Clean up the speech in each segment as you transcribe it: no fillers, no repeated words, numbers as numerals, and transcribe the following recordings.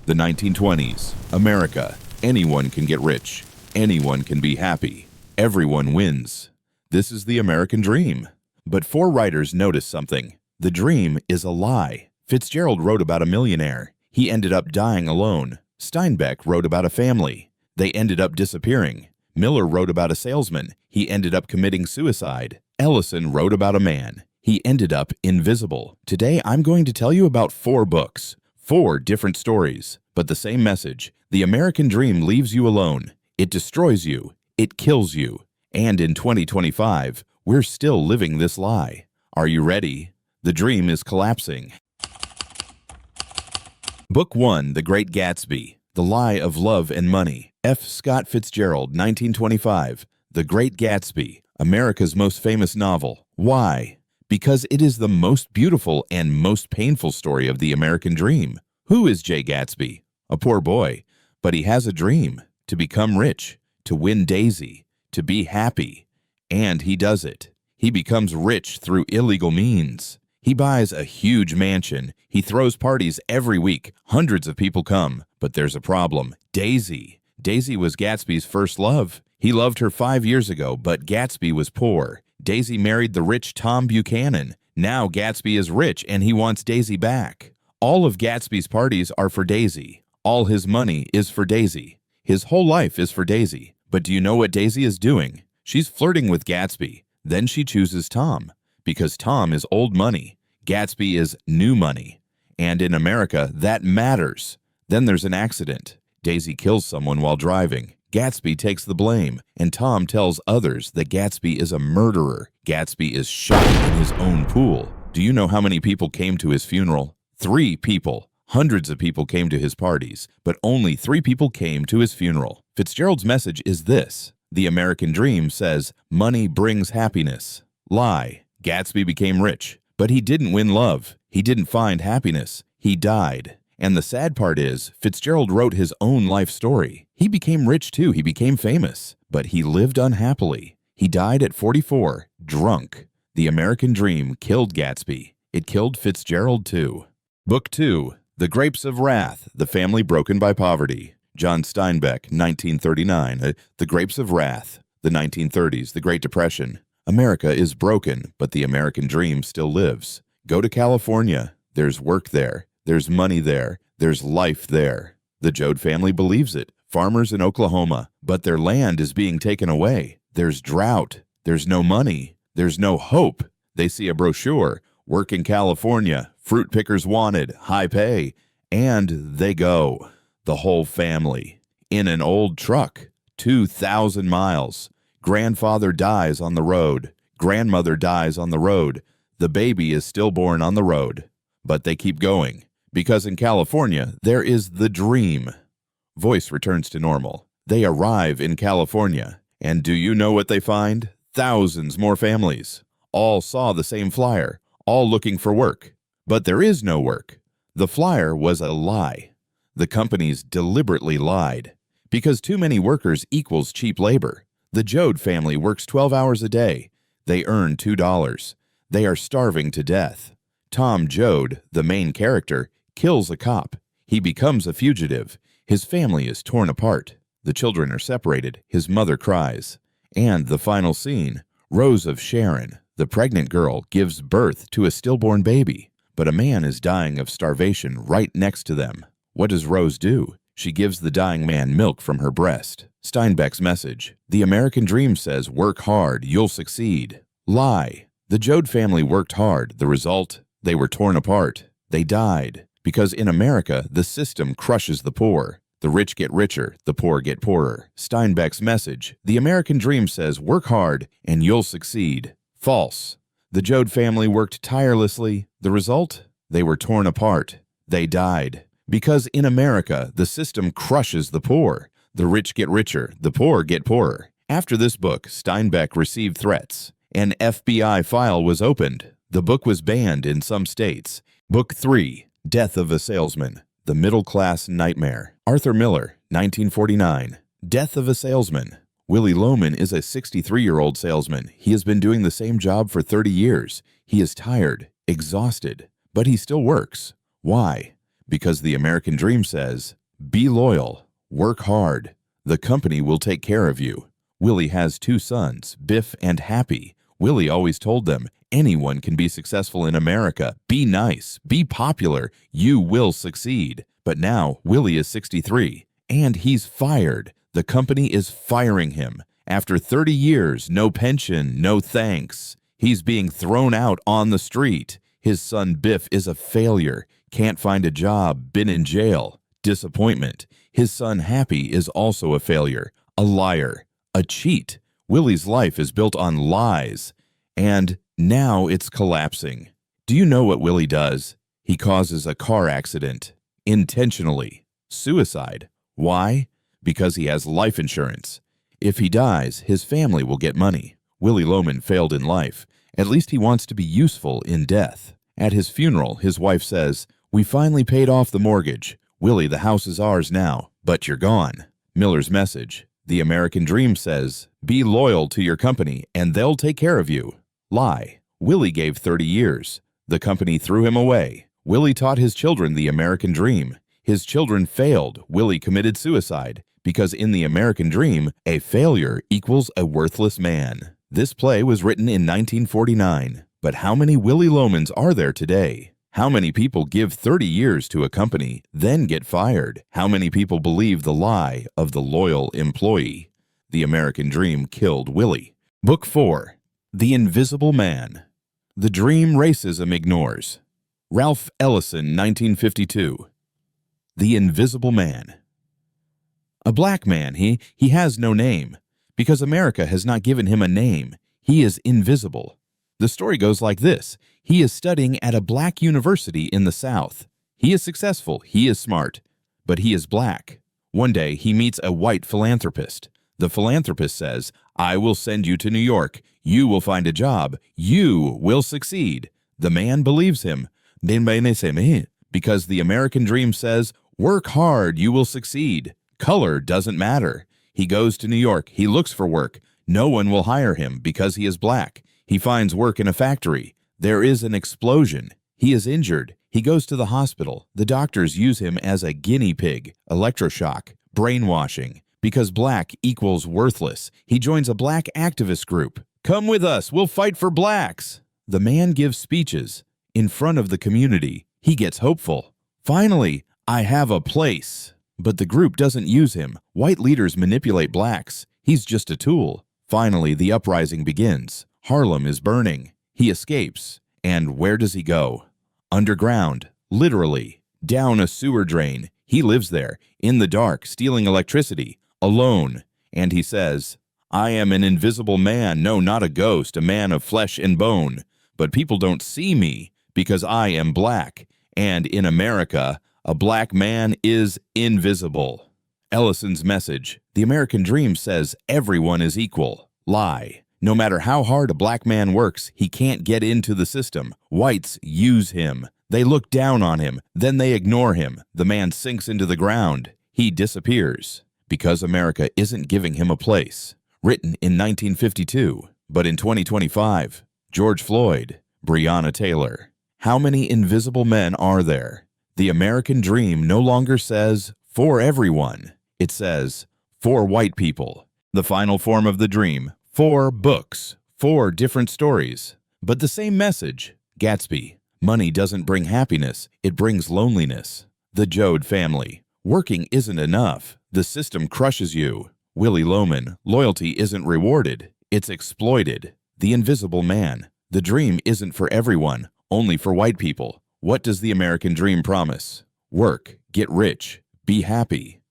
The 1920s, America. Anyone can get rich. Anyone can be happy. Everyone wins. This is the American dream. But four writers noticed something. The dream is a lie. Fitzgerald wrote about a millionaire. He ended up dying alone. Steinbeck wrote about a family. They ended up disappearing. Miller wrote about a salesman. He ended up committing suicide. Ellison wrote about a man. He ended up invisible. Today, I'm going to tell you about four books. Four different stories, but the same message. The American dream leaves you alone. It destroys you. It kills you. And in 2025, we're still living this lie. Are you ready? The dream is collapsing. Book 1, The Great Gatsby. The Lie of Love and Money. F. Scott Fitzgerald, 1925. The Great Gatsby, America's most famous novel. Why? Because it is the most beautiful and most painful story of the American dream. Who is Jay Gatsby? A poor boy, but he has a dream to become rich, to win Daisy, to be happy, and he does it. He becomes rich through illegal means. He buys a huge mansion. He throws parties every week. Hundreds of people come, but there's a problem. Daisy. Daisy was Gatsby's first love. He loved her 5 years ago, but Gatsby was poor. Daisy married the rich Tom Buchanan. Now Gatsby is rich and he wants Daisy back. All of Gatsby's parties are for Daisy. All his money is for Daisy. His whole life is for Daisy. But do you know what Daisy is doing? She's flirting with Gatsby. Then she chooses Tom, because Tom is old money. Gatsby is new money. And in America, that matters. Then there's an accident. Daisy kills someone while driving. Gatsby takes the blame, and Tom tells others that Gatsby is a murderer. Gatsby is shot in his own pool. Do you know how many people came to his funeral? 3 people. Hundreds of people came to his parties, but only 3 people came to his funeral. Fitzgerald's message is this. The American dream says, money brings happiness. Lie. Gatsby became rich, but he didn't win love. He didn't find happiness. He died. And the sad part is, Fitzgerald wrote his own life story. He became rich too. He became famous, but he lived unhappily. He died at 44, drunk. The American dream killed Gatsby. It killed Fitzgerald too. Book 2, The Grapes of Wrath, The Family Broken by Poverty. John Steinbeck, 1939. The Grapes of Wrath, the 1930s, the Great Depression. America is broken, but the American dream still lives. Go to California. There's work there. There's money there. There's life there. The Joad family believes it. Farmers in Oklahoma, but their land is being taken away. There's drought. There's no money. There's no hope. They see a brochure. Work in California. Fruit pickers wanted. High pay. And they go. The whole family. In an old truck. 2,000 miles. Grandfather dies on the road. Grandmother dies on the road. The baby is stillborn on the road. But they keep going. Because in California, there is the dream. Voice returns to normal. They arrive in California. And do you know what they find? Thousands more families. All saw the same flyer. All looking for work. But there is no work. The flyer was a lie. The companies deliberately lied. Because too many workers equals cheap labor. The Joad family works 12 hours a day. They earn $2. They are starving to death. Tom Joad, the main character, kills a cop. He becomes a fugitive. His family is torn apart. The children are separated. His mother cries. And the final scene, Rose of Sharon, the pregnant girl, gives birth to a stillborn baby. But a man is dying of starvation right next to them. What does Rose do? She gives the dying man milk from her breast. Steinbeck's message. The American dream says, work hard, you'll succeed. Lie. The Joad family worked hard. The result? They were torn apart. They died. Because in America, the system crushes the poor. The rich get richer, the poor get poorer. Steinbeck's message. The American dream says, work hard and you'll succeed. False. The Joad family worked tirelessly. The result? They were torn apart. They died. Because in America, the system crushes the poor. The rich get richer, the poor get poorer. After this book, Steinbeck received threats. An FBI file was opened. The book was banned in some states. Book 3, Death of a Salesman, The Middle-Class Nightmare. Arthur Miller, 1949. Death of a Salesman. Willie Loman is a 63-year-old salesman. He has been doing the same job for 30 years. He is tired, exhausted, but he still works. Why? Because the American dream says, be loyal, work hard, the company will take care of you. Willie has 2 sons, Biff and Happy. Willie always told them, anyone can be successful in America. Be nice, be popular, you will succeed. But now Willie is 63, and he's fired. The company is firing him. After 30 years, no pension, no thanks. He's being thrown out on the street. His son Biff is a failure, can't find a job, been in jail. Disappointment. His son Happy is also a failure, a liar, a cheat. Willie's life is built on lies, and now it's collapsing. Do you know what Willie does? He causes a car accident, intentionally. Suicide. Why? Because he has life insurance. If he dies, his family will get money. Willie Loman failed in life. At least he wants to be useful in death. At his funeral, his wife says, we finally paid off the mortgage. Willie, the house is ours now, but you're gone. Miller's message. The American dream says, be loyal to your company and they'll take care of you. Lie. Willie gave 30 years. The company threw him away. Willie taught his children the American dream. His children failed. Willie committed suicide because in the American dream, a failure equals a worthless man. This play was written in 1949. But how many Willie Lomans are there today? How many people give 30 years to a company, then get fired? How many people believe the lie of the loyal employee? The American dream killed Willie. Book 4. The Invisible Man. The Dream Racism Ignores. Ralph Ellison, 1952. The Invisible Man. A black man, he has no name. Because America has not given him a name, he is invisible. The story goes like this. He is studying at a black university in the South. He is successful, he is smart, but he is black. One day, he meets a white philanthropist. The philanthropist says, I will send you to New York. You will find a job. You will succeed. The man believes him. Because the American dream says, work hard, you will succeed. Color doesn't matter. He goes to New York. He looks for work. No one will hire him because he is black. He finds work in a factory. There is an explosion. He is injured. He goes to the hospital. The doctors use him as a guinea pig, electroshock, brainwashing. Because black equals worthless, he joins a black activist group. Come with us, we'll fight for blacks. The man gives speeches in front of the community. He gets hopeful. Finally, I have a place. But the group doesn't use him. White leaders manipulate blacks. He's just a tool. Finally, the uprising begins. Harlem is burning. He escapes. And where does he go? Underground, literally, down a sewer drain. He lives there, in the dark, stealing electricity, alone. And he says, I am an invisible man, no, not a ghost, a man of flesh and bone. But people don't see me because I am black. And in America, a black man is invisible. Ellison's message. The American dream says everyone is equal. Lie. No matter how hard a black man works, he can't get into the system. Whites use him. They look down on him. Then they ignore him. The man sinks into the ground. He disappears. Because America isn't giving him a place. Written in 1952. But in 2025, George Floyd, Breonna Taylor. How many invisible men are there? The American dream no longer says, for everyone. It says, for white people. The final form of the dream, 4 books, 4 different stories, but the same message. Gatsby. Money doesn't bring happiness, it brings loneliness. The Joad family. Working isn't enough. The system crushes you. Willie Loman. Loyalty isn't rewarded, it's exploited. The Invisible Man. The dream isn't for everyone, only for white people. What does the American dream promise? Work, get rich, be happy.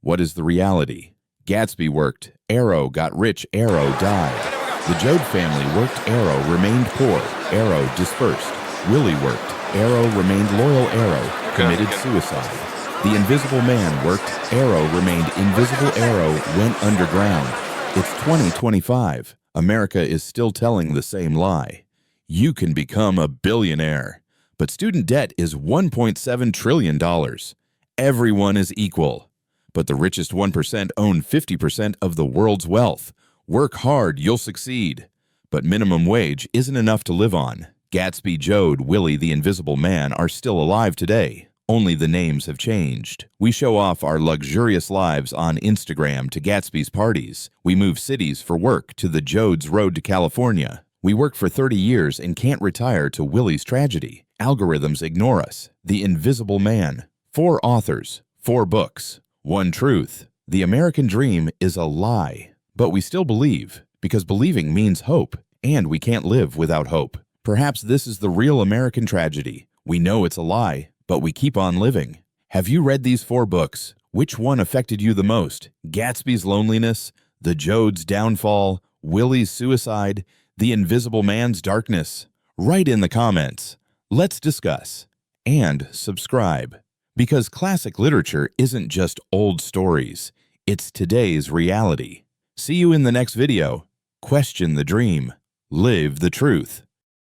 What is the reality? Gatsby worked, Arrow got rich, Arrow died. The Joad family worked, Arrow remained poor, Arrow dispersed. Willie worked, Arrow remained loyal, Arrow committed suicide. The Invisible Man worked, Arrow remained invisible, Arrow went underground. It's 2025. America is still telling the same lie. You can become a billionaire. But student debt is $1.7 trillion. Everyone is equal. But the richest 1% own 50% of the world's wealth. Work hard, you'll succeed. But minimum wage isn't enough to live on. Gatsby, Joad, Willie the Invisible Man are still alive today. Only the names have changed. We show off our luxurious lives on Instagram to Gatsby's parties. We move cities for work to the Jodes Road to California. We work for 30 years and can't retire to Willie's tragedy. Algorithms ignore us. The Invisible Man. 4 authors, 4 books, 1 truth. The American dream is a lie, but we still believe, because believing means hope, and we can't live without hope. Perhaps this is the real American tragedy. We know it's a lie, but we keep on living. Have you read these 4 books? Which one affected you the most? Gatsby's loneliness, the Jodes' downfall, Willie's suicide, the Invisible Man's darkness? Write in the comments. Let's discuss. And subscribe. Because classic literature isn't just old stories, it's today's reality. See you in the next video. Question the dream. Live the truth.